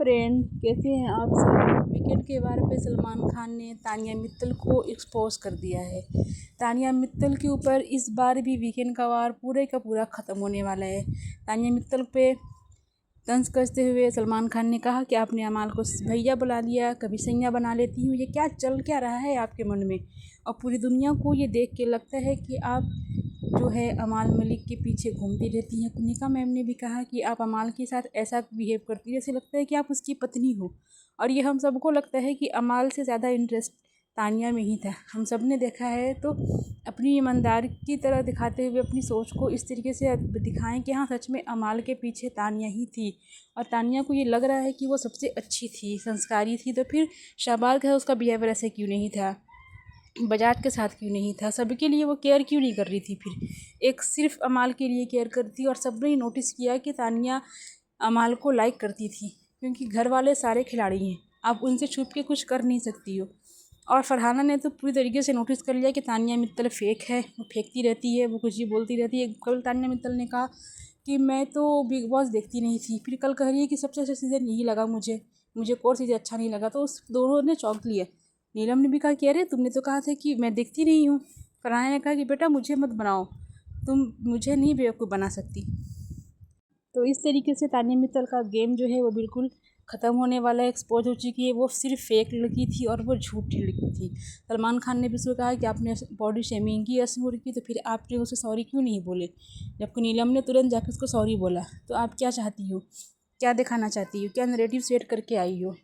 Friend, कैसे हैं आप सब। वीकेंड के वार पे सलमान खान ने तानिया मित्तल को एक्सपोज कर दिया है। तानिया मित्तल के ऊपर इस बार भी वीकेंड का वार पूरे का पूरा ख़त्म होने वाला है। तानिया मित्तल पे तंज कसते हुए सलमान खान ने कहा कि आपने अमाल को भैया बुला लिया, कभी सैया बना लेती हूँ, ये क्या रहा है आपके मन में। और पूरी दुनिया को ये देख के लगता है कि आप जो है अमाल मलिक के पीछे घूमती रहती हैं। कुनिका मैम ने भी कहा कि आप अमाल के साथ ऐसा बिहेव करती है जैसे लगता है कि आप उसकी पत्नी हो। और ये हम सबको लगता है कि अमाल से ज़्यादा इंटरेस्ट तानिया में ही था। हम सब ने देखा है, तो अपनी ईमानदारी की तरह दिखाते हुए अपनी सोच को इस तरीके से दिखाएं कि हाँ, सच में अमाल के पीछे तानिया ही थी। और तानिया को ये लग रहा है कि वो सबसे अच्छी थी, संस्कारी थी, तो फिर शाबाज का उसका बिहेवियर ऐसे क्यों नहीं था, बजाज के साथ क्यों नहीं था, सबके लिए वो केयर क्यों नहीं कर रही थी। फिर एक सिर्फ अमाल के लिए केयर करती। और सबने नोटिस किया कि तानिया अमाल को लाइक करती थी, क्योंकि घर वाले सारे खिलाड़ी हैं, आप उनसे छुप के कुछ कर नहीं सकती हो। और फरहाना ने तो पूरी तरीके से नोटिस कर लिया कि तानिया मित्तल फेक है, वो फेंकती रहती है, वो कुछ भी बोलती रहती है। कल तानिया मित्तल ने कहा कि मैं तो बिग बॉस देखती नहीं थी, फिर कल कह रही है कि सबसे अच्छा सीज़न यही लगा मुझे कोई सीज़न अच्छा नहीं लगा। तो उस दोनों ने चौंक लिया। नीलम ने भी कहा कि अरे तुमने तो कहा था कि मैं देखती नहीं हूँ। फरहाना ने कहा कि बेटा मुझे मत बनाओ, तुम मुझे नहीं बेवकूफ़ बना सकती। तो इस तरीके से तानिया मित्तल का गेम जो है वो बिल्कुल ख़त्म होने वाला है, एक्सपोज हो चुकी है। वो सिर्फ फेक लड़की थी और वो झूठी लड़की थी। सलमान खान ने भी उसको कहा कि आपने बॉडी शेमिंग की असनूर की, तो फिर आपने उसे सॉरी क्यों नहीं बोले, जबकि नीलम ने तुरंत जाकर उसको सॉरी बोला। तो आप क्या चाहती हो, क्या दिखाना चाहती हो, क्या नैरेटिव सेट करके आई हो।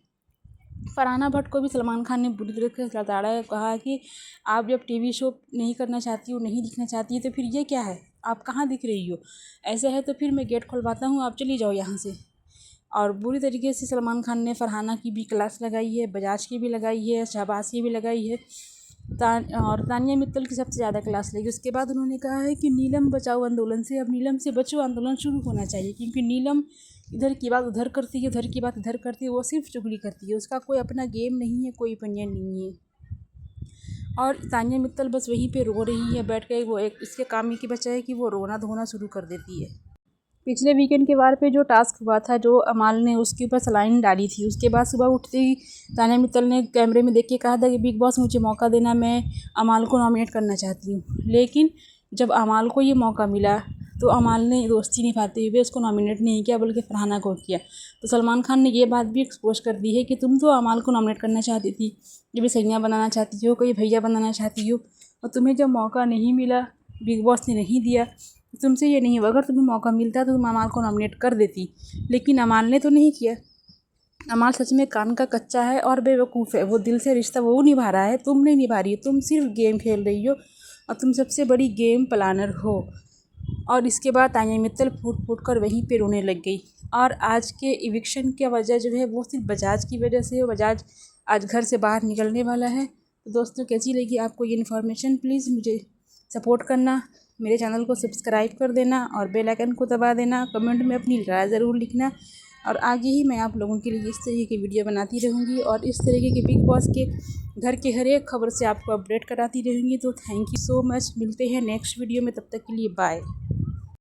फरहाना भट्ट को भी सलमान खान ने बुरी तरह से लताड़ा है, कहा कि आप जब टीवी शो नहीं करना चाहती हो, नहीं दिखना चाहती है, तो फिर ये क्या है, आप कहाँ दिख रही हो। ऐसा है तो फिर मैं गेट खुलवाता हूँ, आप चली जाओ यहाँ से। और बुरी तरीके से सलमान खान ने फरहाना की भी क्लास लगाई है, बजाज की भी लगाई है, शहबाज की भी लगाई है, और तानिया मित्तल की सबसे ज़्यादा क्लास लगी। उसके बाद उन्होंने कहा है कि नीलम बचाओ आंदोलन से अब नीलम से बचो आंदोलन शुरू होना चाहिए, क्योंकि नीलम इधर की बात उधर करती है, उधर की बात इधर करती है, वो सिर्फ चुगली करती है, उसका कोई अपना गेम नहीं है, कोई ओपिनियन नहीं है। और तानिया मित्तल बस वहीं पे रो रही है बैठ कर। वो एक इसके काम की बच्चा है कि वो रोना धोना शुरू कर देती है। पिछले वीकेंड के वार पे जो टास्क हुआ था, जो अमाल ने उसके ऊपर सलाइन डाली थी, उसके बाद सुबह उठते ही तानिया मित्तल ने कैमरे में देख के कहा था कि बिग बॉस मुझे मौका देना, मैं अमाल को नॉमिनेट करना चाहती हूँ। लेकिन जब अमाल को ये मौका मिला तो अमाल ने दोस्ती निभाते हुए उसको नॉमिनेट नहीं किया, बल्कि फरहाना को किया। तो सलमान खान ने ये बात भी एक्सपोज कर दी है कि तुम तो अमाल को नॉमिनेट करना चाहती थी, कभी सैया बनाना चाहती हो, कभी भैया बनाना चाहती हो, और तुम्हें जब मौका नहीं मिला, बिग बॉस ने नहीं दिया, तुमसे ये नहीं हुआ। अगर तुम्हें मौका मिलता तो तुम अमाल को नॉमिनेट कर देती, लेकिन अमाल ने तो नहीं किया। अमाल सच में कान का कच्चा है और बेवकूफ़ है। वो दिल से रिश्ता वो निभा रहा है, तुम नहीं निभा रही हो। तुम सिर्फ गेम खेल रही हो और तुम सबसे बड़ी गेम प्लानर हो। और इसके बाद तानिया मित्तल फूट फूट कर वहीं पे रोने लग गई। और आज के इविक्शन की वजह जो है वो सिर्फ बजाज की वजह से, बजाज आज घर से बाहर निकलने वाला है। तो दोस्तों, कैसी लगी आपको ये इन्फॉर्मेशन, प्लीज़ मुझे सपोर्ट करना, मेरे चैनल को सब्सक्राइब कर देना और बेल आइकन को दबा देना। कमेंट में अपनी राय ज़रूर लिखना, और आगे ही मैं आप लोगों के लिए इस तरीके की वीडियो बनाती रहूँगी और इस तरीके के बिग बॉस के घर के हर एक खबर से आपको अपडेट कराती रहूँगी। तो थैंक यू सो मच, मिलते हैं नेक्स्ट वीडियो में, तब तक के लिए बाय।